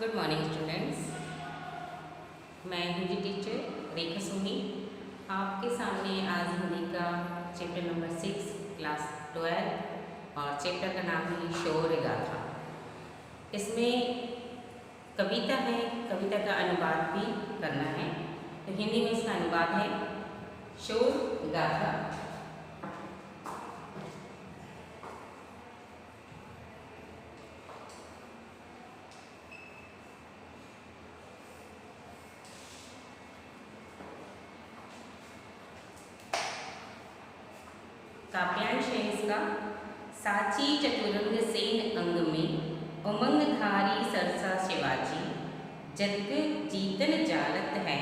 Good morning students. मैं Hindi teacher रेखा सोनी आपके सामने आज हिंदी का चैप्टर नंबर 6 क्लास 12 और चैप्टर का नाम है शौर्य गाथा। इसमें कविता है, कविता का अनुवाद भी करना है। तो हिंदी में इसका अनुवाद है शौर्य गाथा। काव्यांश है इसका। साची चतुरंग सेन अंग में उमंग धारी सरसा शिवाजी, जग जीतन जालत है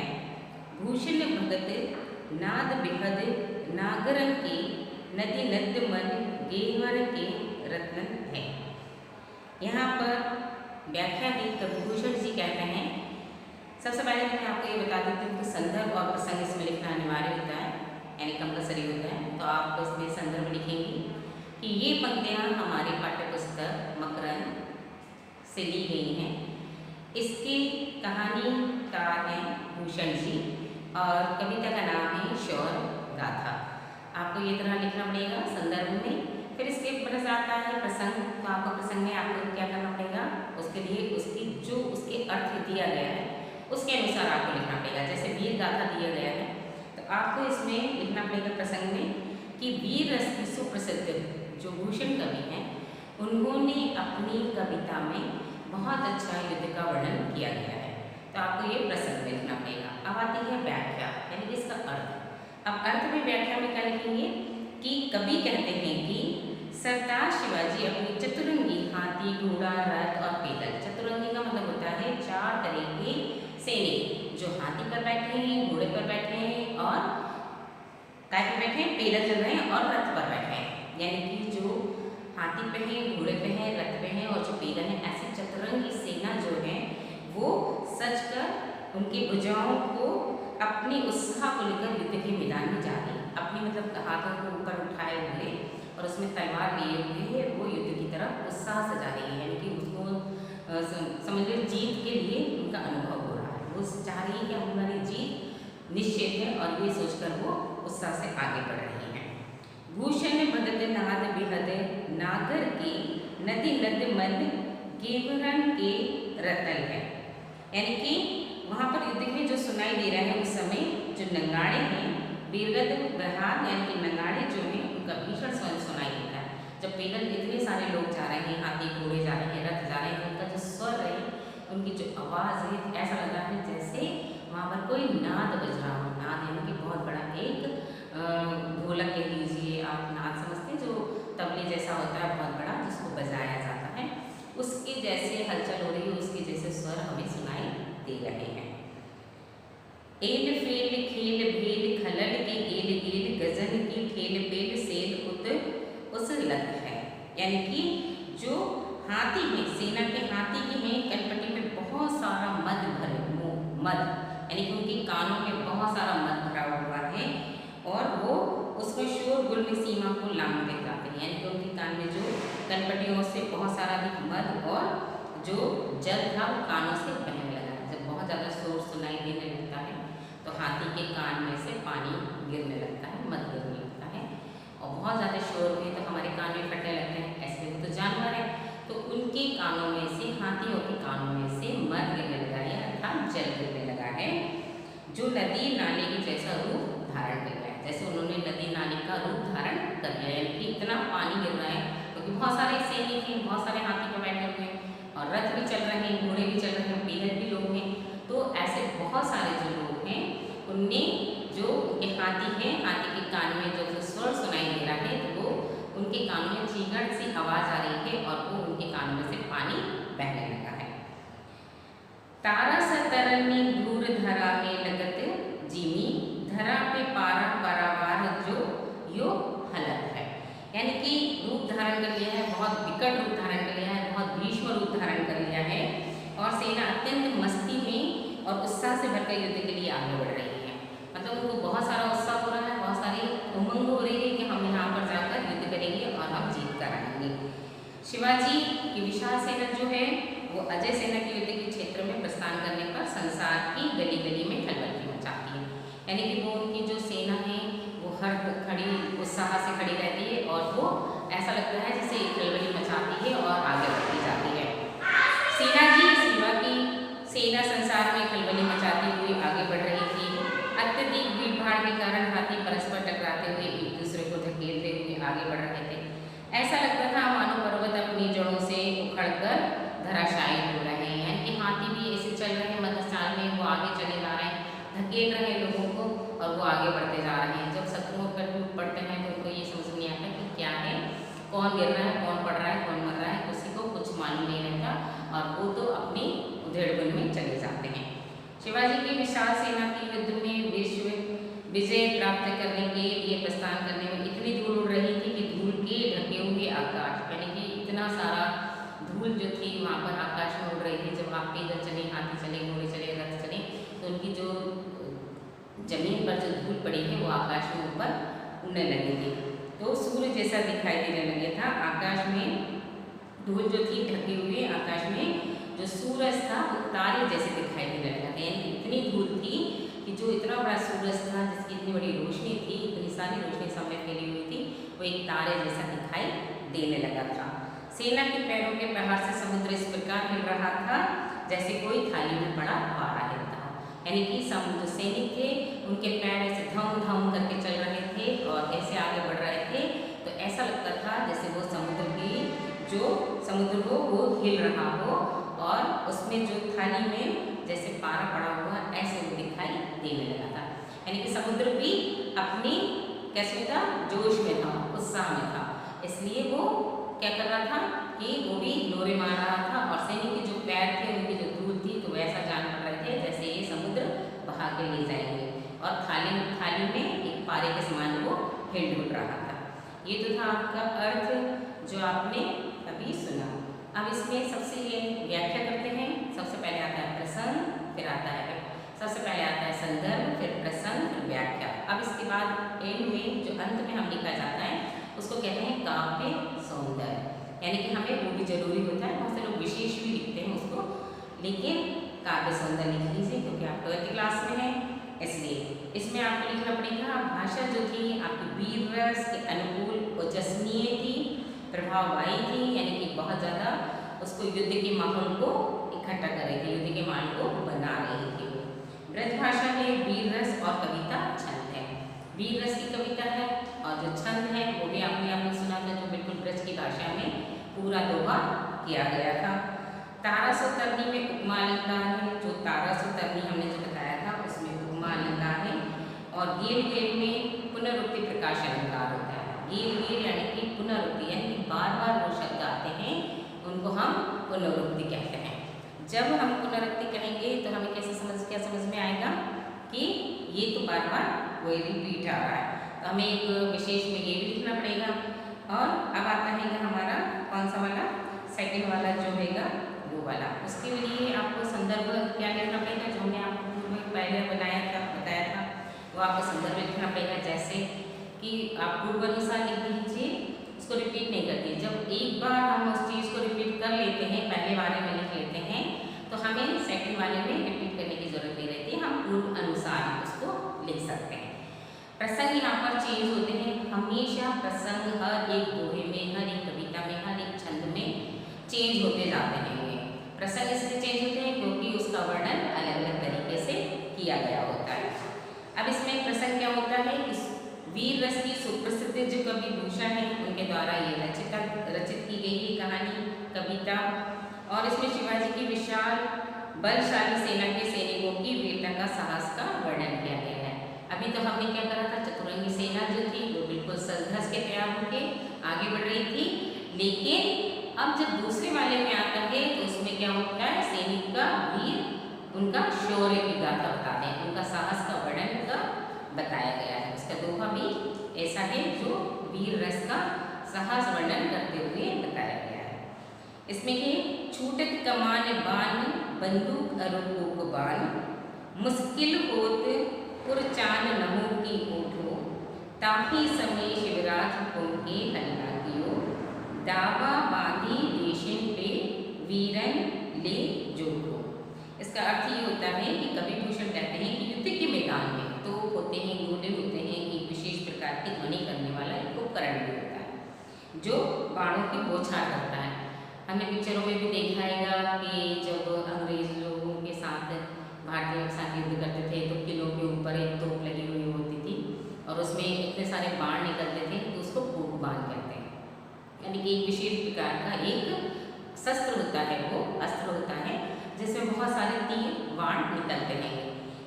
भूषण भगत नाद बिहद नागरंग के नदी नद मन गेहवर के रत्न है। यहाँ पर व्याख्या भी कविभूषण जी कहते हैं। सबसे पहले मैं आपको ये बता देती हूँ कि संदर्भ और प्रसंग इसमें लिखना अनिवार्य होता है, यानी कंपलसरी होता है। तो आप इसमें संदर्भ लिखेंगे कि ये पंक्तियाँ हमारे पाठ्य पुस्तक मकरंद से ली गई हैं। इसकी कहानीकार हैं भूषण जी और कविता का नाम है शौर्य गाथा। आपको ये तरह लिखना पड़ेगा संदर्भ में। फिर इसके ऊपर आता है प्रसंग। तो आपको प्रसंग में आपको क्या करना पड़ेगा, उसके लिए उसके अर्थ दिया गया है उसके अनुसार आपको लिखना पड़ेगा। जैसे वीर गाथा दिया गया है तो आपको इसमें लिखना पड़ेगा प्रसंग में कि वीर रस की सुप्रसिद्ध जो भूषण कवि हैं उन्होंने अपनी कविता में बहुत अच्छा युद्ध का वर्णन किया गया है। तो आपको ये प्रसंग में लिखना पड़ेगा। अब आती है व्याख्या, यानी इसका अर्थ। अब अर्थ में व्याख्या में क्या लिखेंगे कि कवि कहते हैं कि सरदार शिवाजी अपनी चतुरंगी हाथी घोड़ा रथ और पैदल, चतुरंगी का मतलब होता है 4 तरह के सैनिक जो हाथी पर बैठे हैं, घोड़े पर बैठे हैं और काय पर बैठे हैं, पैदल चल रहे हैं और रथ पर बैठे हैं। यानी कि जो हाथी पे हैं, घोड़े पे हैं, रथ पे हैं और जो पैदल हैं, ऐसी चतुरंगी सेना जो है वो सज कर उनकी भुजाओं को अपनी उत्साह को लेकर युद्ध के मैदान में जा रही है। अपनी मतलब हाथों को ऊपर उठाए हुए और उसमें तलवार लिए हुए वो युद्ध की तरफ उत्साह से जा रही है। यानी कि उसको समझ लो जीत के लिए उनका अनुभव हो रहा है। वो चाह रही है कि हमारी जीत निश्चित है और ये सोचकर वो उत्साह से आगे बढ़ रही हैं। भूषण भगत नाद बिहद नागर के नदी नद मन गेवरन के रतल है। यानी कि वहाँ पर युद्ध में जो सुनाई दे रहा है उस समय जो नगाड़े हैं, वीरगत बहार यानी कि नगाड़े जो हैं उनका भीषण स्वर सुनाई देता है। जब पैदल इतने सारे लोग जा रहे हैं, हाथी घोड़े जा रहे हैं, रथ जा रहे हैं, उनका जो स्वर है, उनकी जो आवाज़ है, ऐसा लग रहा है जैसे वहाँ पर कोई नाद बज रहा हो। नाद यानी कि बहुत बड़ा एक ढोलक कह लीजिए, आप नाद समझते हैं, जो तबले जैसा होता है बहुत बड़ा जिसको बजाया जाता है, उसके जैसे हलचल हो रही है, उसके जैसे स्वर हमें सुनाई दे रहे हैं। एल फेल खेल भेल खलल के एल गेल गजन की ठेल पेल सेल उत उस लत है। यानी कि जो हाथी है, सेना के हाथी के हैं, कनपट्टी में बहुत सारा मद भरे मद, यानी कि उनके कानों में बहुत सारा मद भरा हुआ है और वो उसको शोरगुल में सीमा को लांघते जाते हैं। यानी कि उनके कान में जो कनपट्टियों से बहुत सारा मद और जो जल था वो कानों से बहने लगा। जब बहुत ज़्यादा शोर सुनाई देने लगता है तो हाथी के कान में से पानी गिरने लगता है, मद गिरने लगता है। और बहुत ज़्यादा शोर में तो हमारे कान में फटने लगते हैं, ऐसे वो तो जानवर है। तो उनके कानों में से, हाथियों के कानों में से मद गिरने लगा है अर्थात जल गिरने लगा है, जो नदी नाले के जैसा रूप धारण कर रहा है। जैसे उन्होंने नदी नाले का रूप धारण कर लिया, यानी कि इतना पानी गिर रहा है क्योंकि बहुत सारे सैनिक हैं, बहुत सारे हाथी पर बैठे हुए हैं और रथ भी चल रहे हैं, घोड़े भी चल रहे हैं, पैदल भी लोग हैं। तो ऐसे बहुत सारे जो लोग हैं उनने जो ये हाथी हैं, हाथी के कान में जो स्वर सुनाई दे रहा है तो वो उनके कानों में चीगड़ सी आवाज़ आ रही है और वो उनके कानों में से पानी बहने लगा है। तारा सतरनी दूर धरा में लगत जिमी धरा पे पारा परावार जो यो हलत है। यानी कि रूप धारण कर लिया है, बहुत विकट रूप धारण कर लिया है, बहुत भीष्म रूप धारण कर लिया है और सेना अत्यंत मस्ती में और उत्साह से भरकर युद्ध के लिए आगे बढ़ रही है। मतलब उनको बहुत सारा उत्साह हो रहा है, बहुत सारी उमंग हो रही है कि हम यहाँ पर जाकर युद्ध करेंगे और हम जीत कर आएंगे। शिवाजी की विशाल सेना जो है वो अजय सेना के युद्ध के क्षेत्र में प्रस्थान करने पर संसार की गली गली में खलबली मचाती है। यानी कि वो उनकी जो सेना है वो हर खड़ी उत्साह से खड़ी रहती है और वो ऐसा लगता है जैसे एक खलबली मचाती है और आगे बढ़ती जाती है। सेना जी शिवा की सेना संसार में खलबली मचाती हुई आगे बढ़ रही थी। अत्यधिक भीड़ भाड़ के कारण हाथी परस्पर टकराते हुए एक दूसरे को धकेलते हुए आगे बढ़ रहे थे। ऐसा लगता था मानो पर्वत अपनी जड़ों से उखड़कर धराशायी हो रहे हैं। यानी कि हाथी भी ऐसे चल रहे हैं, मध्य चाल में वो आगे चले जा रहे हैं, धकेल रहे हैं लोगों को और वो आगे बढ़ते जा रहे हैं। जब शत्रुओं पर टूट पड़ते हैं तो उनको ये समझ नहीं आता कि क्या है, कौन गिर रहा है, कौन पड़ रहा है, कौन मर रहा है, किसी को कुछ मालूम नहीं रहता और वो तो अपनी उधेड़बुन में चले जाते हैं। शिवाजी की विशाल सेना की युद्ध में विश्व विजय प्राप्त करने के लिए प्रस्थान करने में इतनी धूल उड़ रही थी कि धूल के ढके हुए आकाश, यानी कि इतना सारा धूल जो थी वहाँ पर आकाश में उड़ रही थी। जब आप पैदल चले, हाथी चले, घोड़े चले, रथ चले तो उनकी जो जमीन पर जो धूल पड़ी है वो आकाश में ऊपर उड़ने लगी थी। तो सूर्य जैसा दिखाई देने लगे था आकाश में। धूल जो थी ढके हुए आकाश में जो सूरज था वो तारे जैसे दिखाई देने लगा था। यानी इतनी धूल थी कि जो इतना बड़ा सूरज था जिसकी इतनी बड़ी रोशनी थी, इतनी सारी रोशनी सब में फैली हुई थी, वो एक तारे जैसा दिखाई देने लगा था। सेना के पैरों के प्रहार से समुद्र इस प्रकार हिल रहा था जैसे कोई थाली में पड़ा पारा हिलता हो। यानी कि समुद्र सैनिक थे, उनके पैर ऐसे धम धम करके चल रहे थे और ऐसे आगे बढ़ रहे थे तो ऐसा लगता था जैसे वो समुद्र को वो हिल रहा हो और उसमें जो थाली में जैसे पारा पड़ा हुआ ऐसे वो दिखाई देने लगा था। यानी कि समुद्र भी अपनी कैसे था, जोश में था, उत्साह में था, इसलिए वो क्या कर रहा था कि वो भी लोरे मार रहा था और सैनिक के जो पैर थे उनकी जो धूल थी तो वैसा जान पड़ रहे थे जैसे ये समुद्र बहा के ले जाएंगे और थाली में एक पारे के समान वो हिल डुल रहा था। ये तो था आपका अर्थ जो आपने अभी सुना। अब इसमें सबसे ये व्याख्या करते हैं। सबसे पहले आता है प्रसंग, फिर आता है सबसे पहले आता है संदर्भ, फिर प्रसंग, फिर व्याख्या। अब इसके बाद एंड में जो अंत में हम लिखा जाता है उसको कहते हैं काव्य सौंदर्य। यानी कि हमें वो भी जरूरी होता है, बहुत से लोग विशेष भी लिखते हैं उसको, लेकिन काव्य सौंदर्य लिख लीजिए क्योंकि आप 12th क्लास में हैं, इसलिए इसमें आपको लिखना पड़ेगा भाषा जो थी आपकी वीर रस के अनुकूल ओजस्वीय थी, प्रभाववाही थी, यानी कि बहुत ज़्यादा उसको युद्ध के माहौल को इकट्ठा कर रही थी, युद्ध के माहौल को बना रही थी। ब्रज भाषा में वीर रस और कविता छंद है। वीर रस की कविता है और जो छंद है वो भी आपने सुना था, जो बिल्कुल ब्रज की भाषा में पूरा दोहा किया गया था। तारासुतरनी में उपमा अलंकार है, जो तारासुतरनी हमने जो बताया था उसमें उपमा अलंकार है और गीर गीर में पुनरुक्ति प्रकाश अलंकार होता है। गीर गीर यानी कि पुनरुक्ति, यानी कि बार बार वो शब्द आते हैं उनको हम पुनरुक्ति कहते हैं। जब हम पुनरुक्ति कहेंगे तो हमें क्या समझ में आएगा कि ये तो बार बार वही रिपीट आ रहा है, तो हमें एक विशेष में ये भी लिखना पड़ेगा। और अब आता है हमारा कौन सा वाला, सेकंड वाला जो होगा वो वाला। उसके लिए आपको संदर्भ क्या लिखना पड़ेगा, जो हमने आपको पूर्व में पहले बताया था वो आपको संदर्भ लिखना पड़ेगा। जैसे कि आप पूर्व अनुसार लिख दीजिए, उसको रिपीट नहीं करती। जब एक बार हम उस चीज़ को रिपीट कर लेते हैं, पहले वाले में लिख लेते हैं, तो हमें सेकंड वाले में रिपीट करने की जरूरत नहीं रहती, हम पूर्व अनुसार उसको लिख सकते हैं। प्रसंग यहाँ पर चेंज होते हैं, हमेशा प्रसंग हर एक दोहे में, हर एक कविता में, हर एक छंद में चेंज होते जाते हैं। प्रसंग इसलिए चेंज होते हैं क्योंकि उसका वर्णन अलग अलग तरीके से किया गया होता है। अब इसमें प्रसंग क्या होता है, इस वीर रस की सुप्रसिद्ध जो कवि भूषण है उनके द्वारा ये रचित की गई है कहानी, कविता। और इसमें शिवाजी की विशाल बलशाली सेना के सैनिकों की वीरता का, साहस का वर्णन किया गया है। अभी तो हमने क्या करा था, चतुरंगी सेना जो थी वो बिल्कुल सज-धज के तैयार होकर आगे बढ़ रही थी, लेकिन अब जब दूसरे वाले में आता है तो उसमें क्या होता है, सैनिक का वीर उनका शौर्य की गाथा बताते हैं, उनका साहस का वर्णन का बताया गया है। उसका दोहा भी ऐसा है जो वीर रस का साहस वर्णन करते हुए बताया गया है। इसमें कि छूटत कमान बान बंदूक अरुक बान, मुश्किल होत पुरचान नमो की ओठो, ताही समय शिवराज पुनके हल्ला कियो, दावा बांधी देशन पे वीरन जो बाणों की बौछार करता है। हमने पिक्चरों में भी देखा हैगा कि जब अंग्रेज लोगों के साथ भारतीयों के साथ युद्ध करते थे तो किलों के ऊपर एक तोप लगी हुई होती थी और उसमें इतने सारे बाण निकलते थे तो उसको फूक बाण कहते हैं। यानी कि एक विशेष प्रकार का एक शस्त्र होता है, वो अस्त्र होता है जिसमें बहुत सारे तीर बाण निकलते हैं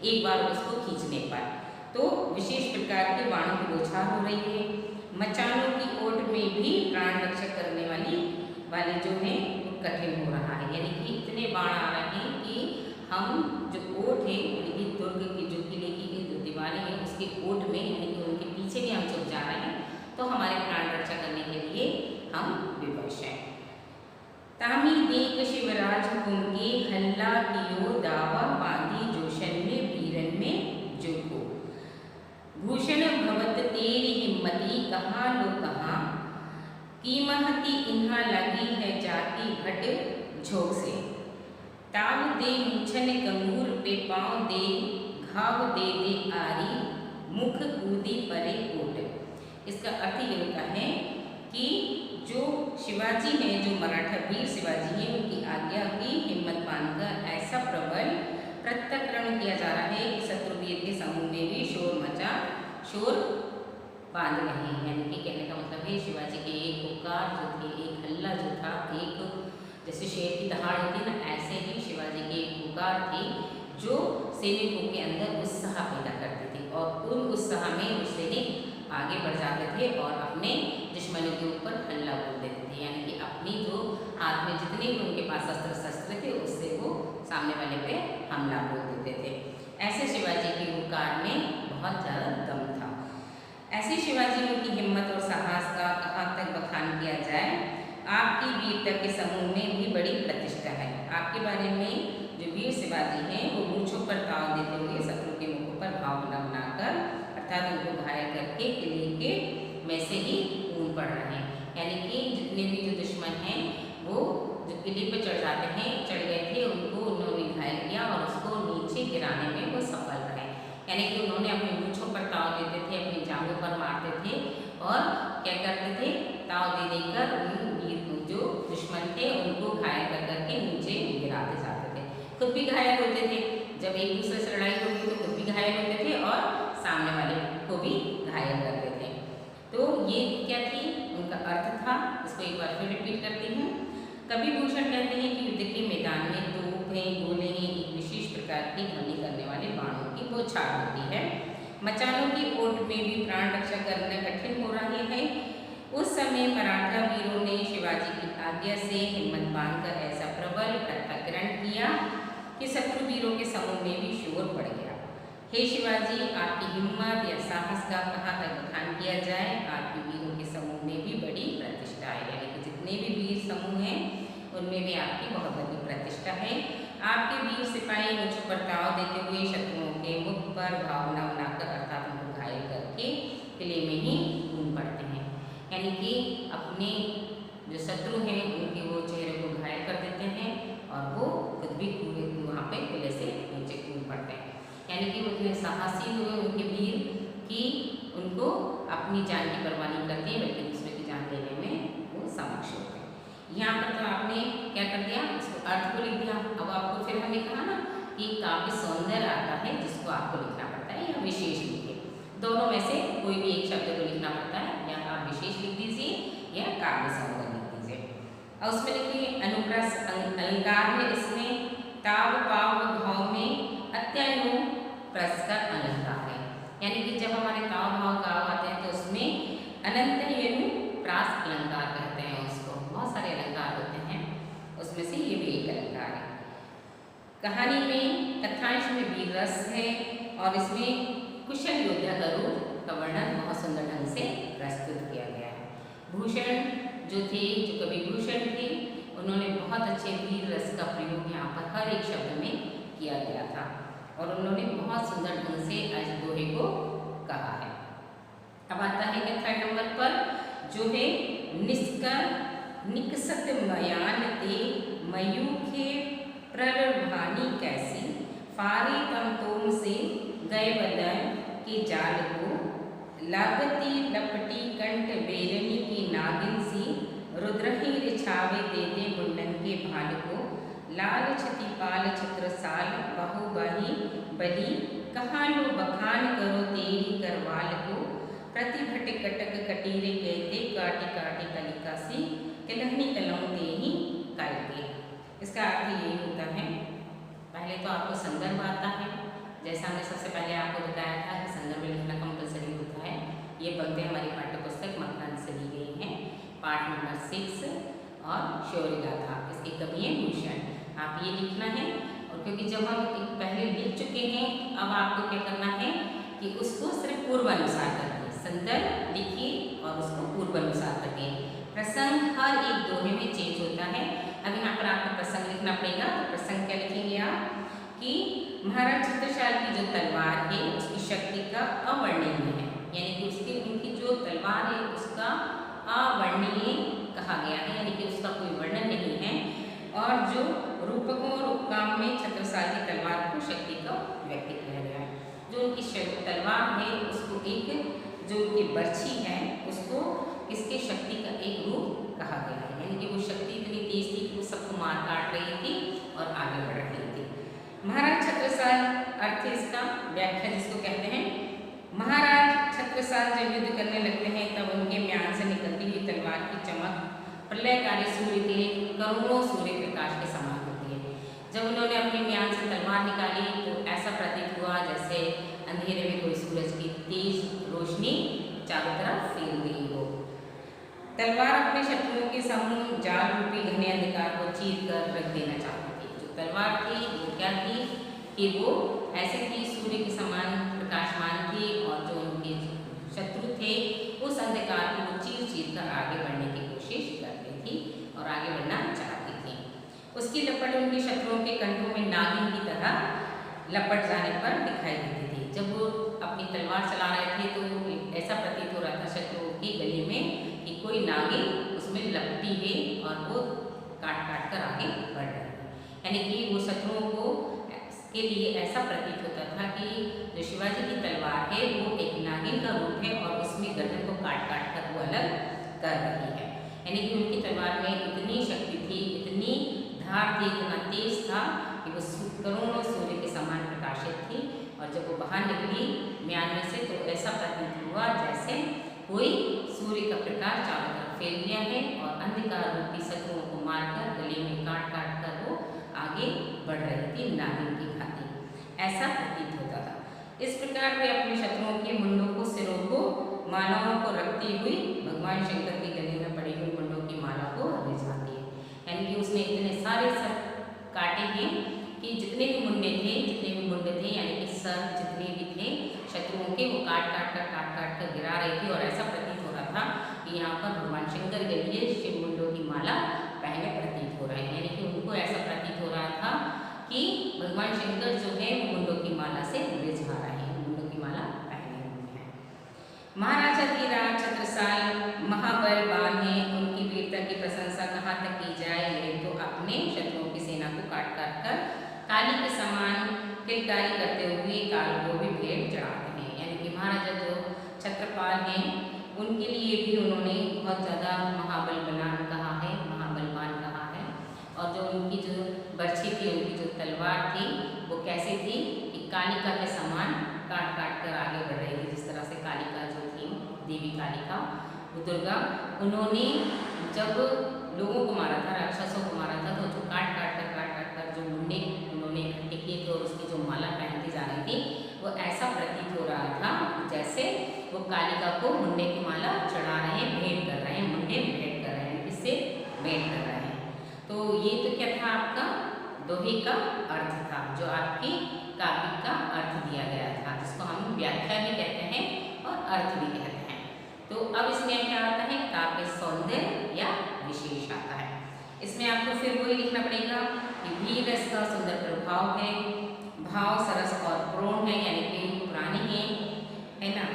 एक बार उसको खींचने पर। तो विशेष प्रकार के बाणों की बौछार हो रही है। मचानों की ओट में भी प्राण रक्षा करने वाले जो है वो कठिन हो रहा है। यानी कि इतने बाण आ रहे हैं कि हम जो ओट है यानी कि दुर्ग की जो किले की जो दीवारें हैं उसके ओट में यानी कि उनके पीछे भी हम छुप जा रहे हैं तो हमारे प्राण रक्षा करने के लिए हम विवश हैं। तामी देख शिवराज कुंगे हल्ला कियो दावा बांधी जोशन में वीरन में जो को। भूषण भवत तेरी हिम्मती कहाँ लो कहाँ, कीमहती इन्हा लगी है जाती घट झोंक से। ताव दे मूछन गंगूर पे पाँव दे घाव दे दे आरी, मुख कूदी परे कोट। इसका अर्थ ये होता है कि जो शिवाजी हैं, जो मराठा वीर शिवाजी हैं, उनकी आज्ञा की हिम्मत मानकर ऐसा प्रबल प्रत्याक्रमण किया जा रहा है कि शत्रुवीर के समूह में भी शोर बांध रहे हैं। यानी कि कहने का मतलब है शिवाजी के एक पुकार जो थे, एक हल्ला जो था, एक जैसे शेर की दहाड़ होती है ना, ऐसे ही शिवाजी के एक पुकार थी जो सैनिकों के अंदर उत्साह पैदा करती थी और उन उत्साह में वो सैनिक आगे बढ़ जाते थे और अपने दुश्मनों के ऊपर हल्ला बोल देते थे। यानी कि अपनी जो हाथ में जितने भी उनके पास शस्त्र थे उससे वो सामने वाले पे हमला बोल देते थे। ऐसे शिवाजी की हुंकार में बहुत ज़्यादा दम था। ऐसे शिवाजी की हिम्मत और साहस का कहाँ तक बखान किया जाए। आपकी वीरता के समूह में भी बड़ी प्रतिष्ठा है। आपके बारे में जो वीर शिवाजी हैं वो मूंछों पर ताव देते हुए शत्रु के मुखों पर घाव बनाकर अर्थात उनको घायल करके किले के में से ही ऊन पड़ रहे हैं। यानी कि जितने भी जो दुश्मन हैं वो जो किले पर चढ़ गए थे उनको उन्होंने घायल किया और उसको नीचे गिराने में वो सफल रहे। यानी कि उन्होंने अपनी मूंछों पर ताव देते थे, अपनी जांघों पर मारते थे और क्या करते थे, ताव दे देकर उन वीर जो दुश्मन थे उनको घायल कर करके नीचे गिराते जाते थे। खुद भी घायल होते थे, जब एक दूसरे से लड़ाई होती तो खुद भी घायल होते थे और सामने वाले को भी घायल करते थे। तो ये क्या थी, उनका अर्थ था। इसको एक बार फिर रिपीट करती हूँ। कवि भूषण कहते हैं कि युद्ध के मैदान में तोप हैं, गोले हैं, एक विशेष प्रकार की ध्वनि करने वाले बाणों की बौछार होती है। मचानों की ओट में भी प्राण रक्षा करना कठिन हो रहे हैं। उस समय मराठा वीरों ने शिवाजी की आज्ञा से हिम्मत बांधकर ऐसा प्रबल प्रत्याक्रमण किया कि शत्रु वीरों के समूह में भी शोर पड़ गया। हे शिवाजी, आपकी हिम्मत या साहस का कहाँ तक बखान किया जाए। आपके वीरों के समूह में भी बड़ी प्रतिष्ठा है। यानी कि जितने भी वीर समूह हैं उनमें भी आपकी बहुत बड़ी प्रतिष्ठा है। आपके वीर सिपाही मुझ पर ताव देते हुए शत्रुओं के मुख पर घाव बनाकर अर्थात उनको घायल करके किले में ही ऊन पड़ते हैं। यानी कि अपने जो शत्रु हैं उनके वो चेहरे को घायल कर देते हैं और वो खुद भी वहाँ पे किले से नीचे कूद पड़ते हैं। यानी कि वो इतने साहसी हुए उनके वीर कि उनको अपनी जान की परवाह नहीं करते हैं बल्कि दूसरे की जान लेने में वो समक्ष होते हैं। यहाँ पर तो आपने क्या कर दिया, इसको अर्थ को लिख दिया। अब आपको फिर हमने कहा ना कि काव्य सौंदर्य आता है जिसको आपको लिखना पड़ता है या विशेष लिखिए। दोनों में से कोई भी एक शब्द को लिखना पड़ता है, या आप विशेष लिख दीजिए या काव्य सौंदर्य लिख दीजिए। और उसमें लिखिए अनुप्रास अलंकार है। इसमें ताव पाव घाव में अत्यानु प्रस का अलंकार है। यानी कि जब हमारे ताव भाव गाव आते हैं तो उसमें अनंत यनु प्रास अलंकार कहते हैं उसको। बहुत सारे अलंकार होते हैं, उसमें से ये भी एक अलंकार है। कहानी में कथांश में वीर रस है और इसमें कुशल योद्धा का रूप का वर्णन बहुत सुंदर ढंग से प्रस्तुत किया गया है। भूषण जो थे, जो कवि भूषण थे, उन्होंने बहुत अच्छे वीर रस का प्रयोग यहाँ पर हर एक शब्द में किया गया था और उन्होंने बहुत सुंदर ढंग से आज दोहे को कहा है। अब आता है कथा नंबर पर जो है निकसत मयान ते मयूखे प्ररभानी कैसी, फारी तम तोम से गए बदन के जाल को लागती लपटी कंठ बेलनी की नागिन सी, रुद्रही रिछावे दे दे मुंडन के भाल को, लाल छति पाल छत्र साल बाहुबाही बली, कहाँ लो बखान करो तेरी करवाल को, प्रतिभट कटक कटीरे कहते काटी काटी कलिका सी, तिलहनी तलऊ ते ही काल के। इसका अर्थ यही होता है। पहले तो आपको संदर्भ आता है, जैसा हमने सबसे पहले आपको बताया था कि संदर्भ लिखना कंपलसरी होता है। ये पंक्तियाँ हमारी पाठ्य पुस्तक मकान से ली गई हैं, पाठ नंबर 6 और शौर्य गाथा। इसकी कवि है भूषण। आप ये लिखना है, और क्योंकि जब हम पहले लिख चुके हैं, अब आपको क्या करना है कि उसको सिर्फ पूर्वानुसार करके संदर्भ लिखिए और उसको पूर्वानुसार करके। प्रसंग हर एक दोहे में चेंज होता है। अब यहाँ पर आपको प्रसंग लिखना पड़ेगा। तो प्रसंग क्या लिखेंगे आप कि महाराज छत्रसाल की जो तलवार है उसकी शक्ति का अवर्णनीय है, यानी कि उसकी उनकी जो तलवार है उसका अवर्णनीय कहा गया है, यानी कि उसका कोई वर्णन नहीं है। और जो रूपकों और उपकाम में छत्रसाल की तलवार को शक्ति का व्यक्ति किया गया है। जो उनकी तलवार है उसको एक, जो उनकी बर्छी है उसको इसके शक्ति का एक रूप कहा गया है, यानी कि वो शक्ति इतनी तेज थी कि वो सबको मार काट रही थी और आगे बढ़ रही थी। महाराज छत्रसाल अर्थ इसका व्याख्या जिसको कहते हैं, महाराज छत्रसाल जब युद्ध करने लगते हैं तब उनके म्यान से निकलती हुई तलवार की चमक प्रलयकारी सूर्य के करोड़ों सूर्य प्रकाश के समान होती है। जब उन्होंने अपने म्यान से तलवार निकाली तो ऐसा प्रतीत हुआ जैसे अंधेरे में कोई सूरज की तेज रोशनी चारों तरफ फैल गई हो। तलवार अपने शत्रुओं के समूह जाल रूपी घने अंधकार को चीर कर रख देना चाहती थी। जो तलवार थी वो क्या थी कि वो ऐसे थी सूर्य के समान प्रकाशमान थी, और जो उनके शत्रु थे उस अंधकार को वो चीर चीर कर आगे बढ़ने की कोशिश करती थी और आगे बढ़ना चाहती थी। उसकी लपट उनके शत्रुओं के कंठों में नागिन की तरह लपट जाने पर दिखाई देती थी। जब वो अपनी तलवार चला रहे थे तो ऐसा प्रतीत हो रहा था शत्रुओं की गले में कि कोई नागिन उसमें लपटी है और वो काट काट कर आगे बढ़ रही है, यानी कि वो शत्रुओं को के लिए ऐसा प्रतीत होता था कि जो शिवाजी की तलवार है वो एक नागिन का रूप है और उसमें गर्दन को काट काट कर वो अलग कर रही है, यानी कि उनकी तलवार में इतनी शक्ति थी, इतनी धार थी, इतना तेज था कि वो करोड़ों सूर्य के समान प्रकाशित थी। और जब वो बाहर निकली म्यान में से तो ऐसा प्रतीत हुआ जैसे कोई सूर्य का प्रकाश चारों तरफ फैल गया है और अंधकार रूपी शत्रुओं को मारकर गले में काट काट कर वो आगे बढ़ रही थी नागिन की भांति, ऐसा प्रतीत होता था। इस प्रकार वे अपने शत्रुओं के मुंडों को, सिरों को, मालाओं को रखती हुई भगवान शंकर के गले में पड़ी हुई मुंडों की माला को रिझाती है, यानी कि उसने इतने सारे सर काटे हैं कि जितने भी मुंडे थे, यानी कि सर जितने भी थे शत्रुओं के वो काट काट कर गिरा रही थी। और ऐसा प्रतीत हो रहा था कि यहाँ पर भगवान शंकर के लिए शिव मुंडों की माला पहले प्रतीत हो रहे हैं, यानी कि उनको ऐसा प्रतीत हो रहा था कि भगवान शंकर जो है वो मुंडों की माला से रिझा रहे हैं, मुंडों की माला पहने हुए हैं। महाराजा धीराज छत्रसाल महाबलवान हैं, उनकी वीरता की प्रशंसा कहाँ तक की जाए। ये तो अपने शत्रुओं की सेना को काट काट कर काली के समान किलकारी करते हुए काल को भी भेंट चढ़ाते हैं, यानी कि महाराजा जो छत्रपाल हैं उनके लिए भी उन्होंने बहुत ज़्यादा महाबलवान कहा है, और जो उनकी जो बर्छी थी, उनकी जो तलवार थी वो कैसी थी कि कालिका के समान काट काट कर आगे बढ़ रही थी। जिस तरह से कालिका जो थी देवी कालिका वो दुर्गा, उन्होंने जब लोगों को मारा था, राक्षसों को मारा था, तो जो काट काट कर जो मुंडे उन्होंने इकट्ठे किए थे और उसकी जो माला पहनती जा रही थी वो ऐसा प्रतीत हो रहा था जैसे वो कालिका को मुंडे की माला चढ़ा रहे हैं, भेंट कर रहे हैं, मुंडे भेंट कर रहे हैं, इससे भेंट कर रहे हैं। तो ये तो क्या था, आपका दोहे का अर्थ था, जो आपकी काव्य का अर्थ दिया गया था, जिसको हम व्याख्या भी कहते हैं और अर्थ भी कहते हैं। तो अब इसमें क्या आता है, काव्य सौंदर्य या विशेष आता है। इसमें आपको फिर वही लिखना पड़ेगा कि भी रस का सुंदर प्रभाव है, भाव सरस और प्रोण है, यानी कि पुरानी है ना,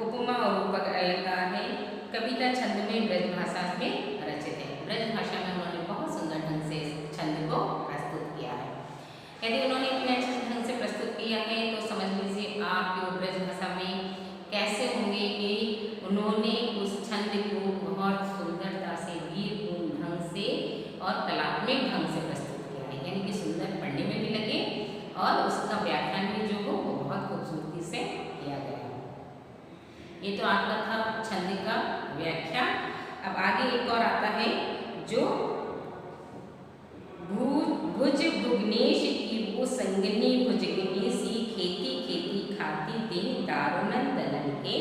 उपमा और रूपक अलंकार है, कविता छंद में ब्रज भाषा में रचित है। ब्रज भाषा में उन्होंने बहुत सुंदर ढंग से छंद को प्रस्तुत किया है। यदि उन्होंने इतने अच्छे ढंग से प्रस्तुत किया है तो समझ लीजिए आप ब्रज भाषा में कैसे होंगे कि ये तो आपका था छंद का व्याख्या। अब आगे एक और आता है जो भुज भुगनेश की वो संगनी भुजगनी सी खेती खेती खाती थी दारुणन दलन के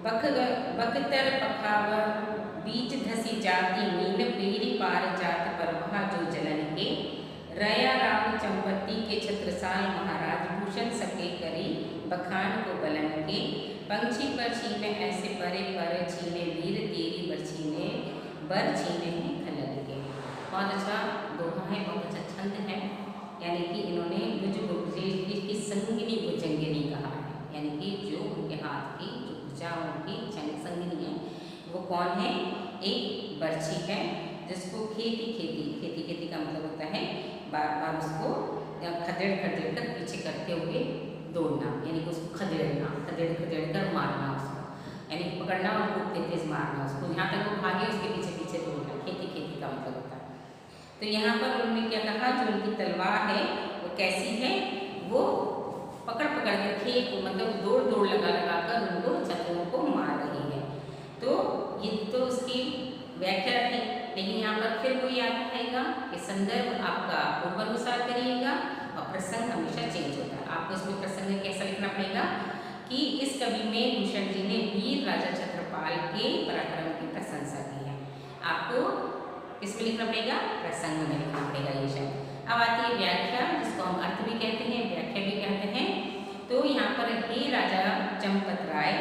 बखतर पखावर बीच धसी जाती नीन पीरी पार जात परभा जो जलन के रया राम चंपत्ति के छत्रसाल महाराज भूषण सके करी बखान को बलन के पंछी पर छीने ऐसे परे पर छीने वीर तेरी बरछीने बर छीने हैं खलन के। बहुत अच्छा दोहा है, बहुत अच्छा छंद है। यानी कि इन्होंने भुज भुगनेश की संगिनी भुजंगिनी कहा है, यानी कि जो उनके हाथ की जो भुजा उनकी संगिनी है वो कौन है? एक बर्छी है जिसको खेती खेती खेती खेती का मतलब होता है बार बार उसको खदेड़ खदेड़ कर पीछे करते हुए दौड़ना, यानी कि उसको खदेड़ना, खदेड़ खदेड़ कर मारना उसको, यानी पकड़ना और खूब तेज मारना उसको, यहाँ तक वो भागे उसके पीछे पीछे दौड़ना, खेती खेती का मतलब होता है। तो यहाँ पर उन्होंने क्या कहा, जो उनकी तलवार है वो कैसी है, वो पकड़ पकड़ कर खेत मतलब दौड़ दौड़ लगा लगा कर उनको शत्रुओं को मार रही है। तो ये तो उसकी व्याख्या थी, लेकिन यहाँ पर फिर वही आता रहेगा कि संदर्भ आपका पूर्वानुसार करिएगा और प्रसंग हमेशा चेंज होता है। आपको इसमें प्रसंग कैसा लिखना पड़ेगा कि इस कवि में भूषण जी ने वीर राजा छत्रपाल के पराक्रम की प्रशंसा की है। आपको किसमें लिखना पड़ेगा? प्रसंग में लिखना पड़ेगा ये शब्द। अब आती है व्याख्या, जिसको हम अर्थ भी कहते हैं, व्याख्या भी कहते हैं। तो यहाँ पर हे राजा चंपत राय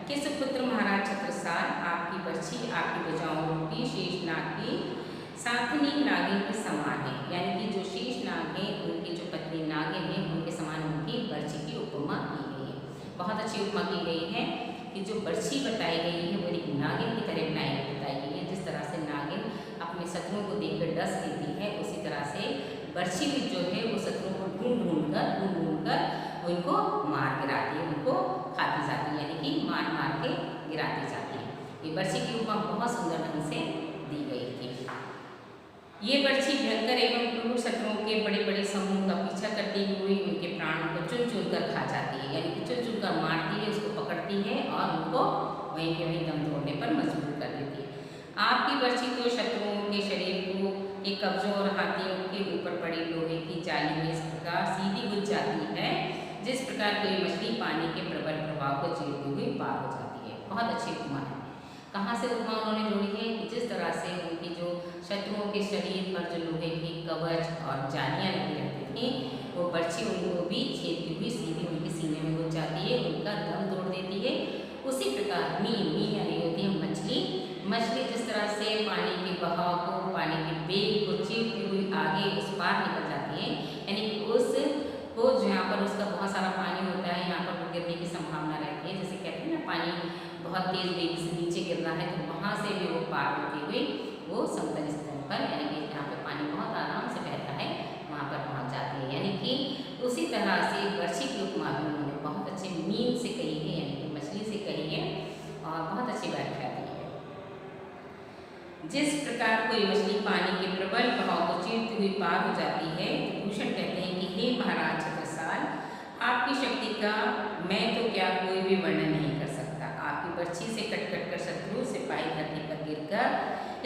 के सुपुत्र महाराज छत्रसाल, आपकी बर्छी आपकी भुजाओं की शेषनाग की साथनी नागिन के समान है, यानी कि जो शेषनाग है उनकी जो पत्नी नागिन है उनके समान उनकी बर्छी की उपमा की गई है। बहुत अच्छी उपमा की गई है कि जो बर्छी बताई गई है वो एक नागिन की तरह बताई गई है। जिस तरह से नागिन अपने शत्रुओं को देखकर डस लेती है, उसी तरह से बर्छी भी जो है वो शत्रुओं को ढूंढ ढूंढ कर उनको मार गिराती है, उनको खाती जाती है, यानी कि मार मार के गिराती जाती है। ये बर्छी की उपमा बहुत सुंदर ढंग से दी गई थी। ये बर्छी भयंकर एवं क्रूर शत्रुओं के बड़े बड़े समूह का पीछा करती हुई उनके प्राणों को चुन चुन कर खा जाती है, यानी कि चुन चुन कर मारती है, उसको पकड़ती है और उनको वहीं के वहीं दम तोड़ने पर मजबूर कर देती है। आपकी बर्छी तो शत्रुओं के शरीर को एक कब्जों और हाथियों के ऊपर पड़ी लोहे की जाली में इस प्रकार सीधी घुस जाती है जिस प्रकार कोई मछली पानी के प्रबल प्रभाव को चीरती हुई पार हो जाती है। बहुत अच्छी उपमा है। कहाँ से उपमा उन्होंने जोड़ी है कि जिस तरह से उनकी जो शत्रुओं के शरीर पर जो लोहे की कवच और जालियाँ लगी रहती थी, वो बर्छी उनको भी छेदती हुई सीधी उनके सीने में घुस जाती है, उनका दम तोड़ देती है। उसी प्रकार मीन यानी होती है मछली जिस तरह से पानी के बहाव को, पानी के वेग को चीरती हुई आगे उस पार निकल जाती है, यानी कि उस को जहाँ पर उसका बहुत सारा पानी होता है, यहाँ पर गिरने की संभावना रहती है। जैसे कहते हैं ना, पानी बहुत तेज वेग से नीचे गिर रहा है, तो वहाँ से भी वो पार होते हुए वो समतल स्थल पर, यानी कि जहाँ पर पानी बहुत आराम से बहता है वहाँ पर पहुँच जाती है। यानी कि उसी तरह से बर्छी की उपमा भी उन्होंने बहुत अच्छे मीन से कही है, यानी कि मछली से कही है और बहुत अच्छी व्याख्या दी है। जिस प्रकार कोई मछली पानी के प्रबल बहाव को चीरती हुई पार हो जाती है, भूषण कहते हैं कि हे महाराज छत्रसाल, आपकी शक्ति का मैं तो क्या कोई भी वर्णन नहीं कर सकता। आपकी बर्छी से कट कट कर शत्रु सिपाही धरती पर गिरकर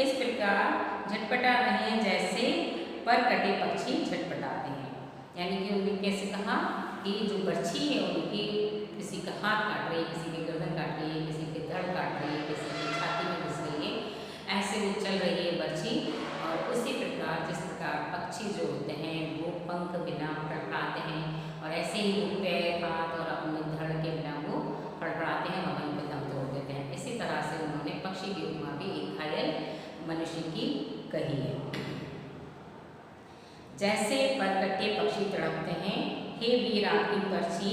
इस प्रकार झटपटा रहे हैं जैसे पर कटे पक्षी झटपटाते हैं। यानी कि उन्होंने कैसे कहा कि जो बर्छी है उनकी किसी का हाथ काट रही है, किसी की गर्दन काट रही है, किसी की धड़ काट रही है, किसी की छाती में घुस रही है, ऐसे वो चल रही है बर्छी। और उसी प्रकार जिस प्रकार पक्षी जो होते हैं वो पंख बिना फड़फड़ाते हैं, और ऐसे ही वो पैर हाथ और अपने धड़ के बिना वो फड़फड़ाते हैं और वहीं पर दम तोड़ देते हैं। इसी तरह से उन्होंने पक्षी की उपमा भी एक घायल मनुष्य की कही है। जैसे परकट्टे पक्षी तड़पते हैं, हे वीर आपकी बर्छी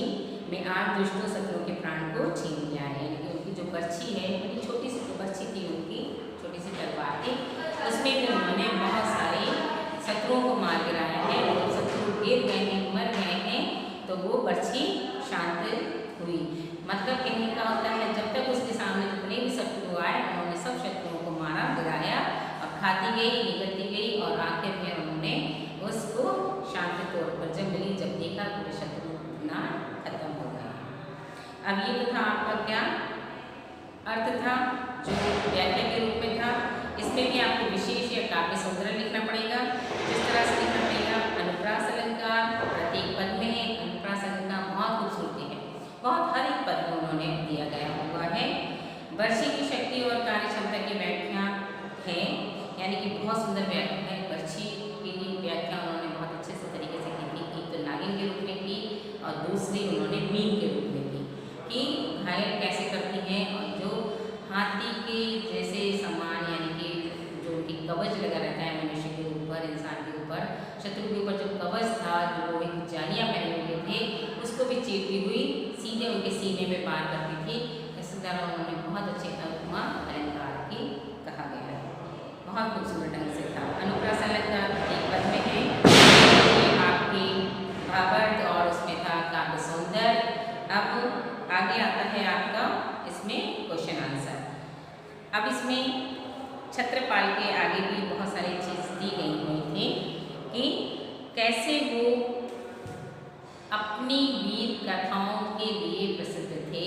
में आज दुष्टों शत्रुओं के प्राण को छीन लिया है। यानी कि उनकी जो बर्छी है, बड़ी छोटी सी जो बर्छी थी, उनकी छोटी सी तलवार थी, उसमें भी उन्होंने बहुत सारे शत्रुओं को मार गिराया है। और शत्रु गिर गए हैं, मर गए हैं, तो वो बर्छी शांत हुई। मतलब कहने का होता है, जब तक उसके सामने जितने भी शत्रु आए उन्होंने सब शत्रुओं को मारा गिराया और खाती गई, निगलती गई, और आखिर में उन्होंने उसको शांति तौर पर जब मिली, जब देखा पूरे शत्रु ना खत्म हो गए। अब ये तो था आपका क्या अर्थ था जो व्याख्या के रूप में था। इसमें भी आपको विशेष या काव्य सौंदर्य लिखना पड़ेगा। जिस तरह से लिखना पड़ेगा, अनुप्रास अलंकार प्रत्येक पद में है। अनुप्रास अलंकार बहुत खूबसूरती है, बहुत हर एक पद में उन्होंने दिया गया हुआ है। वर्षी की शक्ति और कार्य क्षमता की व्याख्या है, यानी कि बहुत सुंदर व्याख्या है। वर्षी की व्याख्या उन्होंने बहुत अच्छे से तरीके से की थी। एक तो नागिन के रूप में की और दूसरी उन्होंने मीन के रूप में की कि घायल कैसे करती हैं, और जो हाथी के जैसे समान, यानी कि जो उनकी कवच लगा रहता है मनुष्य के ऊपर, इंसान के ऊपर, शत्रु के ऊपर जो कवच था, जो लोहे की जालियाँ पहने हुए थे, उसको भी चीरती हुई सीधे उनके सीने में पार करती थी। इस तरह उन्होंने बहुत अच्छे उपमा अलंकार की कहा गया है, बहुत खूबसूरत ढंग से था। अनुप्रास अलंकार एक पद में है, आपकी भावार्थ और उसमें था काव्य सौंदर्य। अब आगे आता है आपका इसमें क्वेश्चन आंसर। अब इसमें छत्रपाल के आगे भी बहुत सारी चीज़ दी गई हुई थी कि कैसे वो अपनी वीर गाथाओं के लिए प्रसिद्ध थे।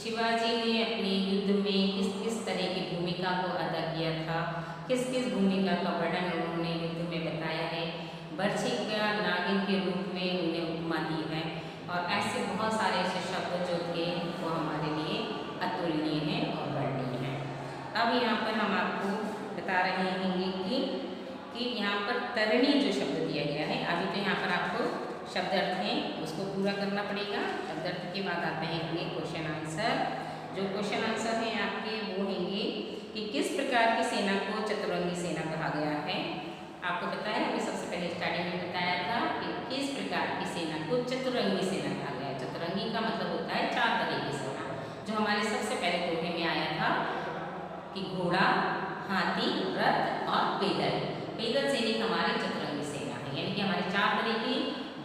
शिवाजी ने अपने युद्ध में किस किस तरह की भूमिका को अदा किया था, किस किस भूमिका का वर्णन उन्होंने युद्ध में बताया है। वर्षी का नागिन के रूप में उन्हें उपमा दी है, और ऐसे बहुत सारे ऐसे शब्द जो थे वो हमारे लिए अतुलनीय हैं और वर्णनीय हैं। अब यहाँ पर हम आपको बता रहे हैं कि यहाँ पर तरणी जो शब्द दिया गया है, अभी तो यहाँ पर आपको शब्द अर्थ हैं उसको पूरा करना पड़ेगा। शब्द अर्थ के बाद आते हैं क्वेश्चन आंसर। जो क्वेश्चन आंसर हैं आपके वो होंगे कि किस प्रकार की सेना को चतुरंगी सेना कहा गया है। आपको पता है, अभी सबसे पहले स्टार्टिंग में बताया था कि किस प्रकार की सेना को चतुरंगी सेना कहा गया है। चतुरंगी का मतलब होता है चार तरह की सेना, जो हमारे सबसे पहले दोहे में आया था कि घोड़ा, हाथी, रथ और पैदल। पैदल सैनिक हमारी चतुरंगी सेना है, यानी कि हमारे चार तरह की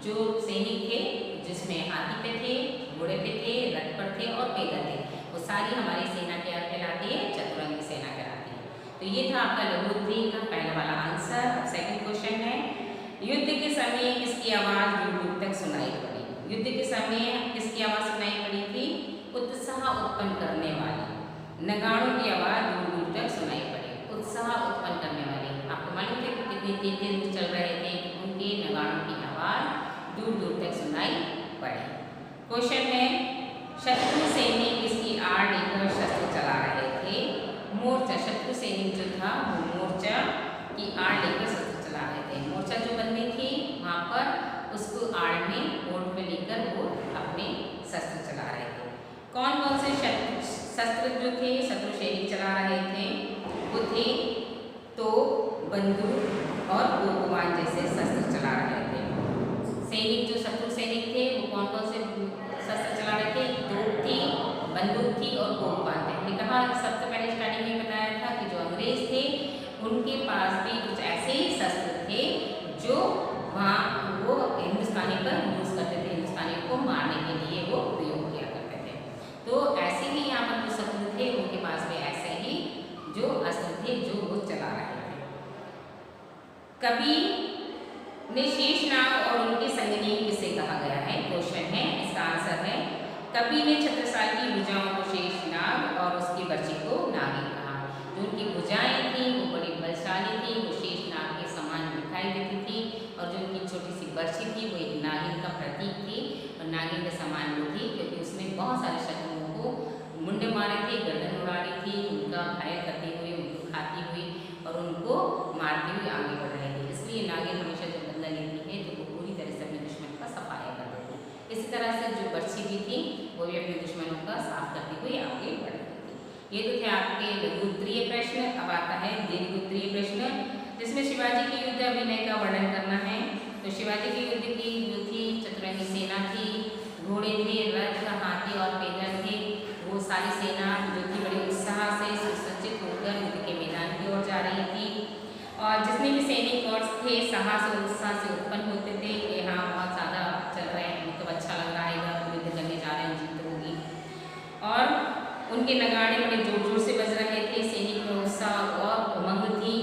जो सैनिक थे, जिसमें हाथी पे थे, घोड़े पे थे, रथ पर थे और पैदल थे, वो सारी हमारी सेना क्या कहलाती है, चतुरंगी सेना कहलाती है। तो ये था आपका लघु उत्तरीय का पहला वाला आंसर। अब सेकंड क्वेश्चन है, युद्ध के समय किसकी आवाज़ दूर दूर तक सुनाई पड़ी। युद्ध के समय किसकी आवाज़ सुनाई पड़ी थी, उत्साह उत्पन्न करने वाली नगाड़ों की आवाज़ दूर दूर तक सुनाई पड़ी। उत्साह उत्पन्न करने वाली, आपको मालूम है कि कितने तेज तेज चल रहे थे, उनके नगाड़ों की आवाज़ दूर दूर तक सुनाई पड़ी। क्वेश्चन है, शत्रु सैनिक किसकी आड़ लेकर शस्त्र चला रहे थे। मोर्चा, शत्रु सैनिक जो था वो मोर्चा की आड़ लेकर शस्त्र चला रहे थे। मोर्चा जो बननी थी वहाँ पर उसको आड़ में ओट में लेकर वो अपने शस्त्र चला रहे थे। कौन कौन से शस्त्र जो थे शत्रु सैनिक चला रहे थे, वो थे तो बंदूक और गोपवान जैसे शस्त्र चला रहे थे। सैनिक जो शत्रु सैनिक थे वो कौन कौन से शस्त्र चला रहे थे, तोप थी, बंदूक थी और गोपवान थे। हमने कहा सबसे पहले स्टार्टिंग में बताया था कि जो अंग्रेज थे उनके पास भी कुछ ऐसे ही शस्त्र थे जो वहाँ वो हिंदुस्तानी पर यूज़ करते थे, हिंदुस्तानियों को मारने के लिए वो प्रयोग किया करते थे। तो ऐसे ही यहाँ पर जो शत्रु थे उनके पास भी ऐसे ही जो अस्त्र थे जो वो चला रहे थे। कवि ने शेषनाग और उनके संगनी किसे कहा गया है, क्वेश्चन है, इसका आंसर है कवि ने छत्रसाल की भुजाओं को शेषनाग और उसकी वर्षी को नागिन कहा। जो उनकी भुजाएं थी वो बड़ी बलशाली थी, वो शेषनाग के समान दिखाई देती थी, और जो उनकी छोटी सी वर्षी थी वो एक नागिन का प्रतीक थी और नागिन के समान वो थी, क्योंकि उसने बहुत सारे शत्रुओं को मुंडे मारे थे, गर्दन उड़ा रही थी, उनका घायल करती हुई, उनको खाती हुई और उनको मारती हुई आगे बढ़ रही थी। इसलिए नागिन हमेशा जब बदला लेती है तो वो पूरी तरह से अपने दुश्मन का सफाया कर देती है। इसी तरह से जो वर्षी भी थी वो भी अपने दुश्मनों का साफ करती हुई आगे बढ़ रही थी। ये तो थे आपके लघु उत्तरीय प्रश्न। अब आता है दीर्घ उत्तरीय प्रश्न, जिसमें शिवाजी की युद्ध अभिनय का वर्णन करना है। तो शिवाजी की युद्ध की जो थी चतुरंगी सेना थी, घोड़े थे, रथ, हाथी और पैदल थे। वो सारी सेना जो थी बड़े उत्साह से सुसज्जित होकर युद्ध के मैदान की ओर जा रही थी, और जितने भी सैनिक और थे साहस और उत्साह से उत्पन्न होते थे कि हाँ बहुत ज़्यादा चल रहे हैं, मतलब अच्छा लग रहा है, युद्ध करने जा रहे हैं, जीत होगी। और उनके नगाड़े बड़े जोर जोर से बज रहे थे, सैनिक में उत्साह और उमंग थी,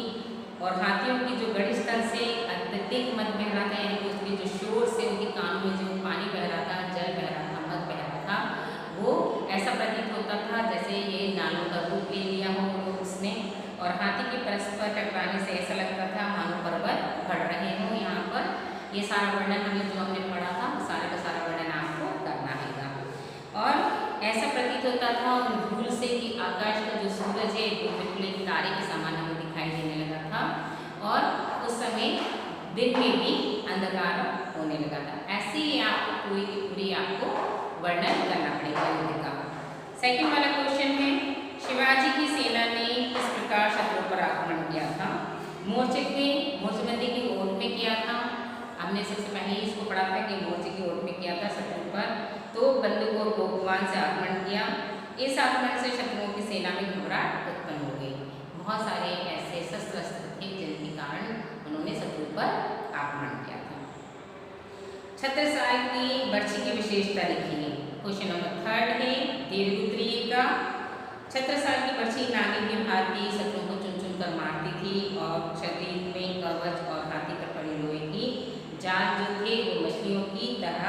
और हाथियों की जो गढ़स्थल से अत्यधिक मत बह रहा था, यानी कि उसके जो शोर से उनके कानों में जो पानी बह रहा था, जल बह रहा था, मत बह रहा था, वो ऐसा प्रतीत होता था जैसे ये नालों और हाथी के परस्पर टकराने से ऐसा लगता था मानो पर्वत बढ़ रहे हों। यहाँ पर ये सारा वर्णन हमने पढ़ा था, सारे का सारा वर्णन आपको करना है। और ऐसा प्रतीत होता था उन धूल से कि आकाश का जो सूरज है वो बिल्कुल एक तारे के समान हमें दिखाई देने लगा था, और उस समय दिन में भी अंधकार होने लगा था। ऐसे ही आपको पूरी की पूरी आपको वर्णन करना पड़ेगा युद्ध का। सेकंड वाला क्वेश्चन है, शिवाजी की सेना ने किस प्रकार शत्रु पर आक्रमण किया था? मोर्चेबंदी की ओट में किया था। हमने सबसे पहले इसको पढ़ा था कि मोर्चे की ओट में किया था शत्रु पर, तो बंदूक और गोपवान से आक्रमण किया। इस आक्रमण से शत्रुओं की सेना में घबराहट उत्पन्न हो गई। बहुत सारे ऐसे शस्त्र थे जिनके कारण उन्होंने शत्रु पर आक्रमण किया था। छत्रसाल की बर्छी की विशेषता लिखिए। क्वेश्चन नंबर 3 है दीर्घोत्तरीय का। छत्रसाल की बर्छी नागिन की भांति शत्रुओं को चुन चुन कर मारती थी, और शरीर में कवच और हाथी पर पड़ी लोहे की जाल जो थे वो मछलियों की तरह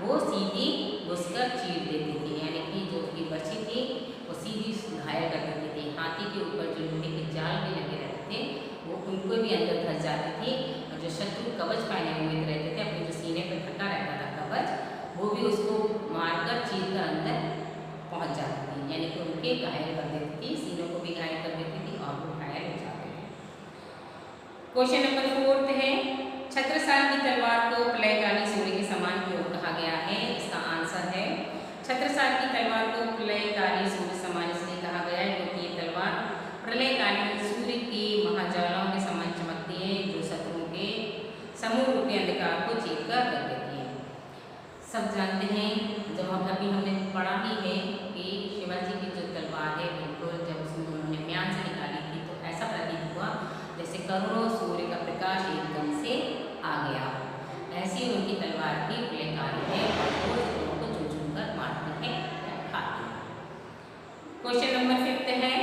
वो सीधी घुसकर चीर देती थी। यानी कि जो उसकी बर्छी थी वो सीधी घायल कर देती थी। हाथी के ऊपर जो लोहे के जाल भी लगे रहते थे वो उनको भी अंदर धंस जाती थी, और जो शत्रु कवच पहने हुए रहते थे, अपने जो सीने पर ढका रहता था कवच, वो भी उसको मारकर चीर कर अंदर पहुंच जाती थी। यानी कि उनके घायल कर देती थी, सीनों को भी घायल कर देती थी और वो घायल हो जाते थे। क्वेश्चन नंबर 4 है, छत्रसाल की तलवार को प्रलयकाली सूर्य के समान क्यों कहा गया है? इसका आंसर है, छत्रसाल की तलवार को प्रलयकाली सूर्य समान इसलिए कहा गया है क्योंकि ये तलवार प्रलयकालीन सूर्य की महाज्वालाओं के समान चमकती है, जो शत्रुओं के समूह रूपी अंधकार को चीर कर रख देती है। सब जानते हैं, जब अभी हमने पढ़ा ही है कि शिवाजी की जो तलवार है बिल्कुल जब उन्होंने म्यान से निकाली थी तो ऐसा प्रतीत हुआ जैसे करोड़ों सूर्य का प्रकाश एकदम से आ गया। ऐसी उनकी तलवार की प्रलयकारी है और वो शत्रुओं को चुन चुन कर मारती है या खाती है। क्वेश्चन नंबर 5 है,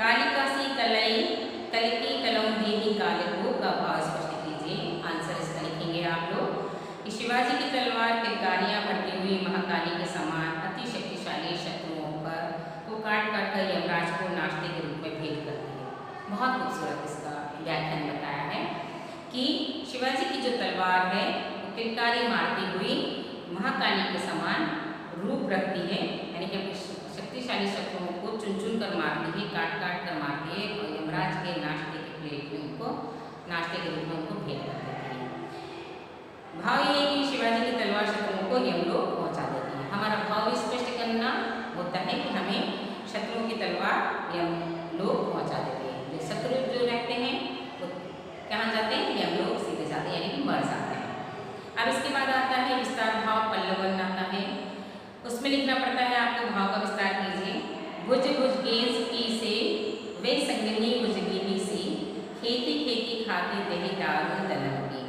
कालिका सी कलई कलिकी कलम दीनी कालिको का भाव स्पष्ट कीजिए। आंसर इसका लिखेंगे आप लोग कि शिवाजी की तलवार किलकारियां भरती हुई महाकाली के समान अति शक्तिशाली शत्रुओं पर को काट काट कर यमराज को नाश्ते के रूप में भेंट करती है। बहुत खूबसूरत इसका व्याख्यान बताया है कि शिवाजी की जो तलवार है वो किलकारी मारती हुई महाकाली के समान रूप रखती है, यानी कि शक्तिशाली शत्रुओं को चुन चुन कर मारती है, काट काट कर मारती है, और यमराज के नाश्ते के प्लेट में उनको नाश्ते के रूप में उनको भेंट कर देती है। भाव ये है कि शिवाजी की तलवार शत्रुओं को यमलोक पहुंचा देती है। हमारा भाव स्पष्ट करना होता है कि हमें शत्रुओं की तलवार यमलोक पहुंचा देती है। जो शत्रु जो रहते हैं वो कहाँ जाते हैं? यमलोक सीधे जाते हैं, यानी कि मर जाते हैं। अब इसके बाद आता है विस्तार भाव, पल्लवन आता है, उसमें लिखना पड़ता है आपको भाव का विस्तार कीजिए। भुज भुज गेंज की से वे संगनी भुजगिनी सी, खेती खेती खाती दही दारुन दलन की।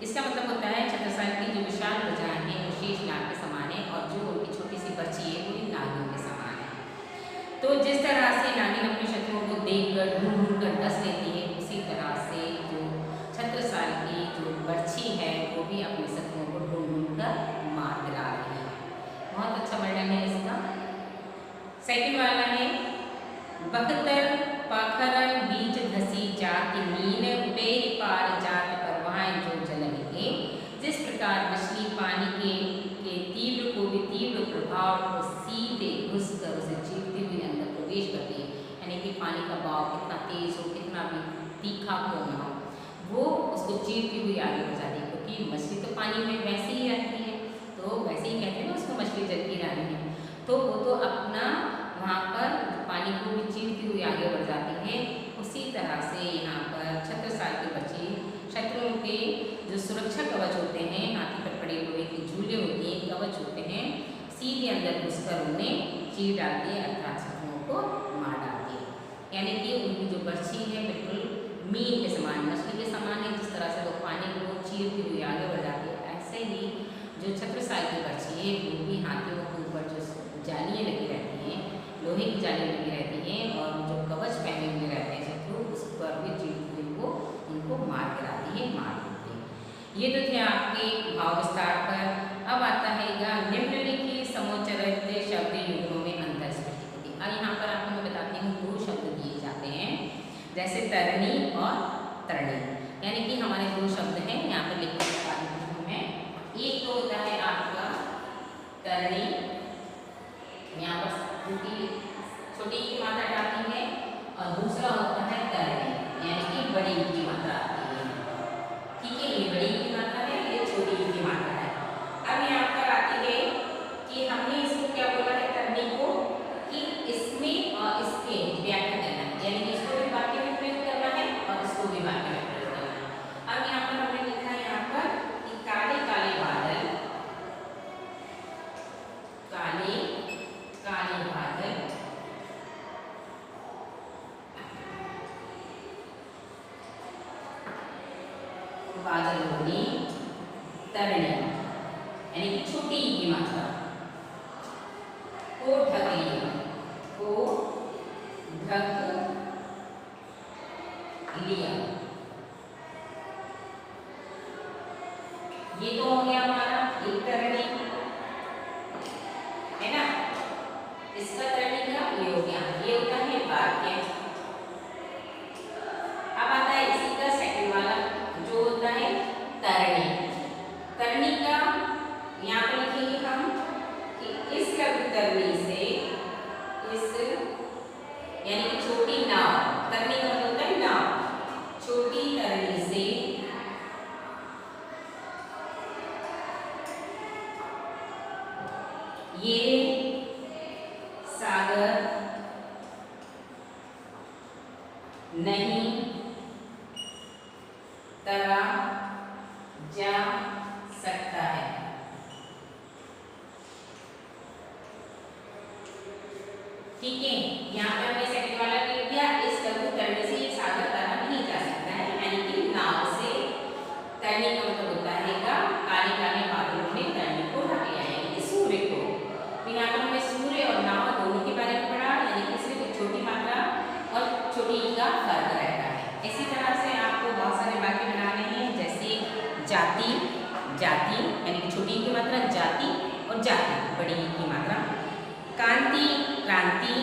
इसका मतलब होता है छत्रसाल की जो विशाल भुजाएं हैं वो शेष नाग के समान है, और जो उनकी छोटी सी बच्ची है वो नागिन के समान है। तो जिस तरह से नागिन अपने शत्रुओं को देखकर ढूंढ ढूंढ कर डस लेती है, उसी तरह से जो छत्रसाल की जो बच्ची है वो भी अपने शत्रुओं को ढूंढ ढूंढ कर मार गिरा रही है। बहुत अच्छा वर्णन है इसका। सेकंड वाला है, बख्तर पाखरन बीच धसी जाति मीन पेर पार जात परवाएं जो जलन के। जिस प्रकार मछली पानी के तीव्र को भी तीव्र प्रभाव को सीधे घुस कर उसे चीरती हुई अंदर प्रवेश करती है, यानी कि पानी का बहाव कितना तेज हो, कितना भी तीखा क्यों न हो, वो उसको चीरती हुई आगे बढ़ जाती है। क्योंकि मछली तो पानी में वैसे ही रहती है, तो वैसे ही कहते हैं ना उसको मछली जलती रानी है, तो वो तो अपना वहाँ पर पानी को भी चीरती हुई आगे बढ़ जाती है। उसी तरह से यहाँ पर छत्रसाल की बच्ची शत्रुओं के जो सुरक्षा कवच होते हैं, हाथी पर पड़े हुए की झूले होते हैं, कवच होते हैं, सीधे अंदर घुसकर उन्हें चीर डालती है, अर्थात शत्रुओं को मार डालती है। यानी कि उनकी जो बच्ची है बिल्कुल मीन के समान, मछली के समान है। जिस तरह से वो पानी को चीरती हुई आगे बढ़ जाती है, ऐसे ही जो छत्रसाल की बच्ची है वो भी हाथियों के ऊपर जो जालियाँ लगी रहती हैं, लोहे की जालियाँ लगी रहती हैं, और जो कवच पहने हुए रहते हैं शत्रु, उस पर भी चीरती हुई वो उनको मार गिराती है, मार देती है। ये तो थे आपके भाव विस्तार पर। अब आता है निम्नलिखित समोच्चरित शब्द युग्मों में अंतर स्पष्ट। अब यहाँ पर आपको मैं बताती हूँ 2 शब्द दिए जाते हैं जैसे तरणी और तरणी, यानी कि हमारे दो शब्द हैं यहाँ पर लिख कर बता देती हूँ मैं। एक तो होता है आपका तरणी, यहाँ पर छोटी की मात्रा आती है, और दूसरा होता है तरणी, यानी कि बड़ी की मात्रा आती है। ठीक है, ये बड़ी की मात्रा है, ये छोटी की मात्रा है। अब यहाँ पर आती है कि हमने इसको क्या बोला है, तरणी को, कि इसमें और इसके व्याख्या करना है, यानी कि इसको भी वाक्य में प्रयोग करना है और इसको भी वाक्य में प्रयोग करना है। अब यहाँ पर हमने लिखा है यहाँ पर कि काले काले बादल, काले काले बादल बादलों ने तरणी, यानी कि छोटी की मात्रा, को ढक लिया, को ढक लिया। ये तो हो गया हमारा एक तरणी, है ना। इसका तरणी का ये हो गया, ये होता है वाक्य। अब आता है इसी का सेकंड वाला जो होता है तरणी। तरणी का यहाँ पर लिखेंगे हम कि इस लघु तरणी से, इस यानी कि छोटी नाव, तरणी का मतलब होता है नाव, छोटी तरणी से ये सागर नहीं तरा जा सकता है। ठीक है, यहाँ पर मैं सेकंड वाला लिख दिया, इस लघु तरणी से सागर तरा नहीं जा सकता है, यानी कि नाव से। तरणी का मतलब होता है काले काले बादलों ने तरणी को ढक लिया, यानी कि सूर्य को। तो यहाँ पर हमें सूर्य और नाव दोनों के बारे में पढ़ा, यानी कि सिर्फ छोटी मात्रा और छोटी का फर्क रहता है। इसी तरह से आपको बहुत सारे वाक्य बनाने हैं, जैसे जाति, जाति यानी कि छोटी की मात्रा जाति, और जाति बड़ी की मात्रा। कांति, क्रांति,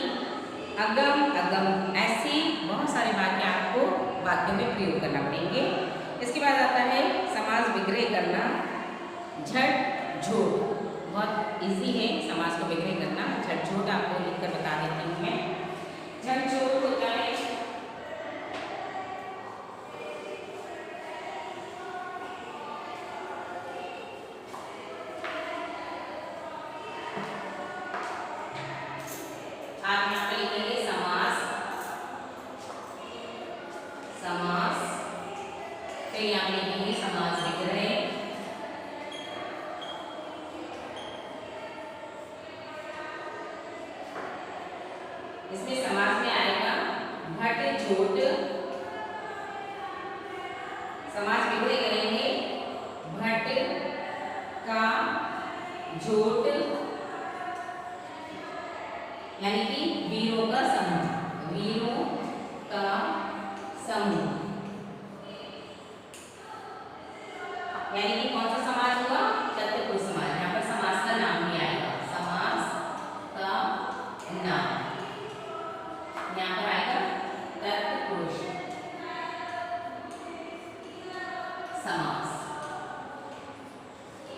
अगम, अगम, ऐसे बहुत सारे वाक्य आपको वाक्यों में प्रयोग करना पड़ेंगे। इसके बाद आता है समास विग्रह करना, झट झोट। बहुत इजी है समास को विग्रह करना। झट झोट आपको लिखकर बता देती हूँ मैं। झट झोट होता है आप यहाँ पे लिखेंगे समास, समास, फिर यहाँ पे लिखेंगे समास विग्रह, इसमें समास में आएगा भट झोट। समास विग्रह करेंगे भट का झोट, यानी कि वीरों का समूह, वीरों का समूह, यानी कि कौन सा समाज हुआ, तत्पुरुष समाज। यहाँ पर समास का नाम भी आएगा, समास का नाम यहाँ पर आएगा तत्पुरुष समास,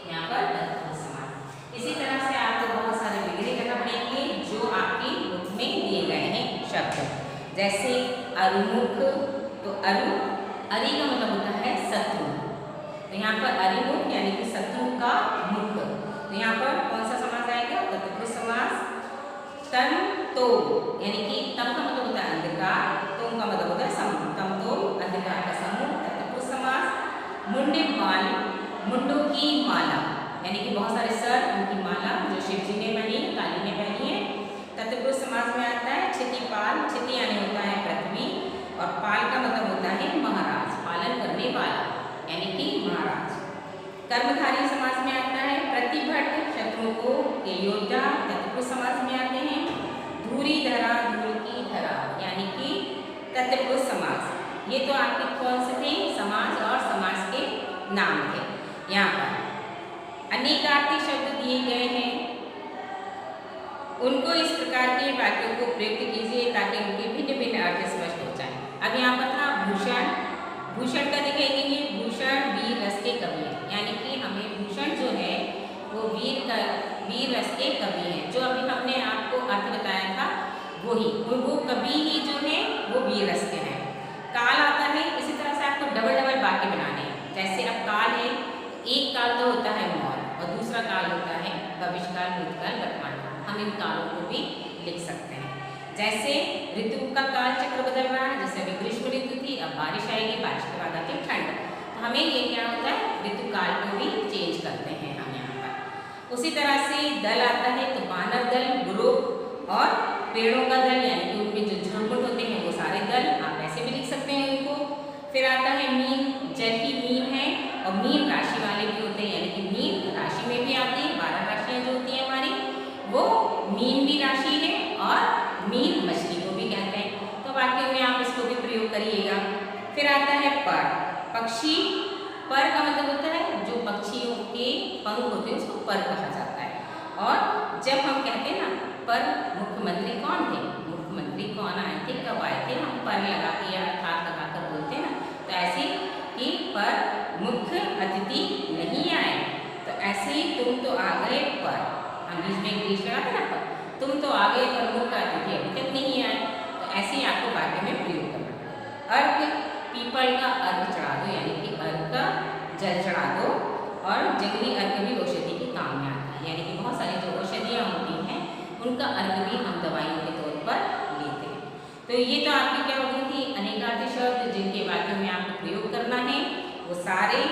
यहाँ पर तत्पुरुष समास। इसी तरह से आपको बहुत सारे विग्रह करना पड़ेंगे जो आपकी बुक में दिए गए हैं शब्द। जैसे अरुमुख, तो अरु, अरि का मतलब होता है शत्रु, तो यहाँ पर अरिमुख यानी कि शत्रु का मुख। तो यहाँ पर कौन सा समास आएगा, तत्पुरुष समास। तम तो, यानी कि तम का मतलब होता है अंधकार, तुम का मतलब होता है समूह, तम तो अंधकार का समूह, तत्पुरुष समास। मुंडिमाल, मुंडों की माला, यानी कि बहुत सारे सर, उनकी माला जो शिव जी ने पहनी, काली ने पहनी है, तत्पुरुष समास में आता है। क्षितिपाल, क्षिति यानी होता है पृथ्वी, और पाल का मतलब होता है महाराज, पालन करने वाला, यानी कि महाराज। कर्मधारय समास में आता है। प्रतिभट, शत्रुओं को के योद्धा, तत्पुरुष समास में आते हैं। धूरी धरा, धूल की धरा, यानी कि तत्पुरुष समास। ये तो आपके कौन से थे, समास और समास के नाम थे। यहाँ पर अनेकार्थी शब्द दिए गए हैं, उनको इस प्रकार के वाक्यों को प्रयुक्त कीजिए ताकि उनके भिन्न भिन्न अर्थ स्पष्ट हो जाए। अब यहाँ पर था भूषण, भूषण का देखेंगे, भूषण वीर रस के कवि हैं, यानी कि हमें भूषण जो है वो वीर रस के कवि हैं। जो अभी हमने आपको अर्थ बताया था वही, वो कवि ही जो है वो वीर रस के हैं। काल आता है, इसी तरह से आपको डबल डबल वाक्य बनाने हैं। जैसे अब काल है, एक काल तो होता है मौन और दूसरा काल होता है भविष्यकाल, भूतकाल, वर्तमान काल। हम इन कालों को भी लिख सकते हैं। जैसे ऋतु का काल चक्र बदल रहा है, जैसे अभी ग्रीष्म ऋतु थी, अब बारिश आएगी, बारिश के बाद आती है ठंड। तो हमें ये क्या होता है, ऋतु काल को भी चेंज करते हैं हम यहाँ पर। उसी तरह से दल आता है, तो बानर दल, ग्रुप और पेड़ों का दल, यानी कि उनमें जो झुंड होते हैं वो सारे दल, आप ऐसे भी लिख सकते हैं उनको। फिर आता है मीन, जल की मीन है और मीन राशि वाले भी होते हैं, यानी कि मीन राशि में भी आते हैं। 12 राशियाँ जो होती हैं हमारी, वो मीन भी राशि है और मीन मछली को भी कहते हैं। तो वाक्य में आप इसको भी प्रयोग करिएगा। फिर आता है पर, पक्षी, पर का मतलब होता है जो पक्षियों के पंख होते हैं उसको पर कहा जाता है। और जब हम कहते हैं ना पर मुख्यमंत्री कौन थे, मुख्यमंत्री कौन आए थे, कब आए थे, हम पर लगा के या अर्थात लगा कर बोलते हैं ना, तो ऐसे कि पर मुख्य अतिथि नहीं आए, तो ऐसे ही तुम तो आ गए पर, हम बीच में इंग्लिश लगाते ना पर, तुम तो आ गए पर मुख्य अतिथि अभी तक नहीं आए। तो ऐसे ही आपको वाक्य में प्रयोग करना। अर्घ, पीपल का अर्घ चढ़ा दो, यानी कि अर्घ का जल चढ़ा दो। और जंगली अर्घ भी औषधि के काम में आता है, यानी कि बहुत सारी जो औषधियाँ होती हैं उनका अर्घ भी हम दवाइयों के तौर पर लेते हैं। तो ये तो आपकी क्या हो गई थी अनेकार्थी शब्द, जिनके वाक्यों में आपको प्रयोग करना है। वो सारे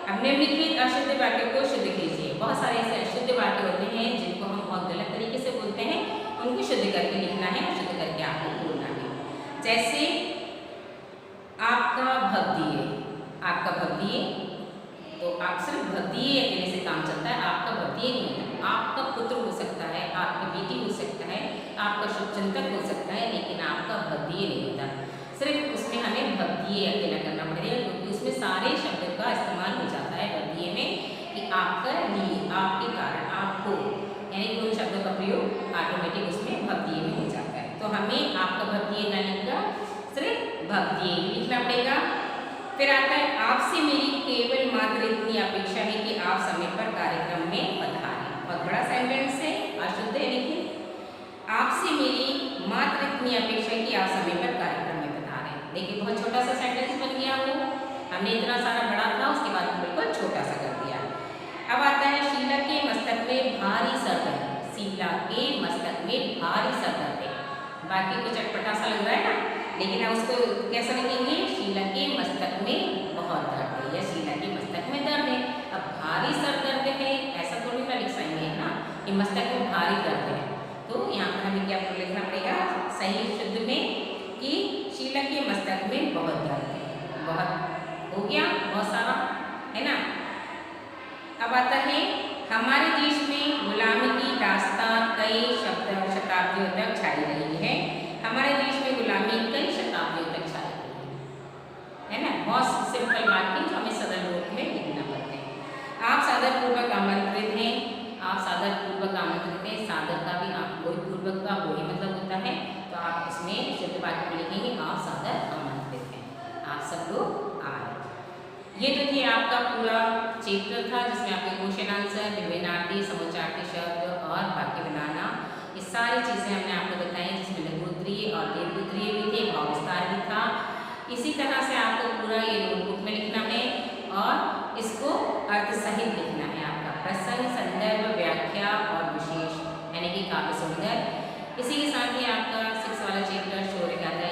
अब निम्नलिखित अशुद्ध वाक्य को शुद्ध कीजिए। बहुत सारे ऐसे अशुद्ध वाक्य होते हैं जिनको हम बहुत गलत तरीके से बोलते हैं, उनको शुद्ध करके लिखना है, शुद्ध करके आपको बोलना है। जैसे आपका भवदीय, आपका भवदीय, तो आप सिर्फ भवदीय कहने से काम चलता है, आपका भवदीय नहीं होता। आपका पुत्र हो सकता है, आपकी बेटी हो सकता है, आपका शुभचिंतक हो सकता है, लेकिन आपका भवदीय नहीं होता। सिर्फ उसमें हमें भवदीय अकेला करना पड़ेगा, क्योंकि उसमें सारे शब्दों का इस्तेमाल हो जाता है भवदीय में, कि आपका लिए, आपके कारण, आपको, यानी कि उन शब्दों का प्रयोग ऑटोमेटिक उसमें भवदीय में हो जाता है। तो हमें आपका भवदीय न लिखकर सिर्फ भवदीय लिखना पड़ेगा। फिर आता है आपसे मेरी केवल मात्र इतनी अपेक्षा है कि आप समय पर कार्यक्रम में पधारें। बहुत बड़ा सेंटेंस है, अशुद्ध है, लेकिन आपसे मेरी मात्र इतनी अपेक्षा है कि आप समय पर कार्यक्रम में पधारें। देखिए बहुत छोटा सा सेंटेंस बन गया वो, हमने इतना सारा बड़ा था उसके बाद बिल्कुल छोटा सा कर दिया। अब आता है शीला के मस्तक में भारी सर दर्द, शीला के मस्तक में भारी सर दर्द है। बाकी कुछ अटपटा सा लग रहा है ना, लेकिन अब उसको कैसा लिखेंगे, शीला के मस्तक में बहुत दर्द है या शीला के मस्तक में दर्द है। अब भारी सर दर्द है ऐसा थोड़ी ना लिख पाएंगे ना, कि मस्तक में भारी दर्द है। तो यहाँ पर हमें क्या लिखना पड़ेगा सही शुद्ध में, कि शीला के मस्तक में बहुत दर्द है। बहुत हो गया, बहुत सारा है ना। अब आता है हमारे देश में गुलामी की दास्तां कई शताब्दियों तक छाई रही है। हमारे देश में गुलामी कई शताब्दियों तक छाई रही है ना। बहुत सिंपल वाक्य जो हमें सरल रूप में लिखना पड़ते हैं। आप सादर पूर्वक आमंत्रित हैं, आप सादर पूर्वक आमंत्रित हैं, सादर का भी आप कोई पूर्वक का वही मतलब होता है, तो आप इसमें शुद्ध वाक्य में लिखेंगे आप सादर आमंत्रित हैं, आप सब लोग आए। ये तो थी आपका पूरा चैप्टर था, जिसमें आपके क्वेश्चन आंसर, विभिन्नार्थी, समुच्चार्थी शब्द और वाक्य बनाना, ये सारी चीज़ें हमने आपको बताई, जिसमें लघुत्तरीय और दीर्घोत्तरीय भी थे, भाव विस्तार भी था। इसी तरह से आपको पूरा ये नोटबुक में लिखना है और इसको अर्थ सहित लिखना है। आपका प्रसंग, संदर्भ, व्याख्या और विशेष, यानी कि काव्य सुंदर। इसी के साथ ही आपका 6 वाला चैप्टर शौर्य गाथा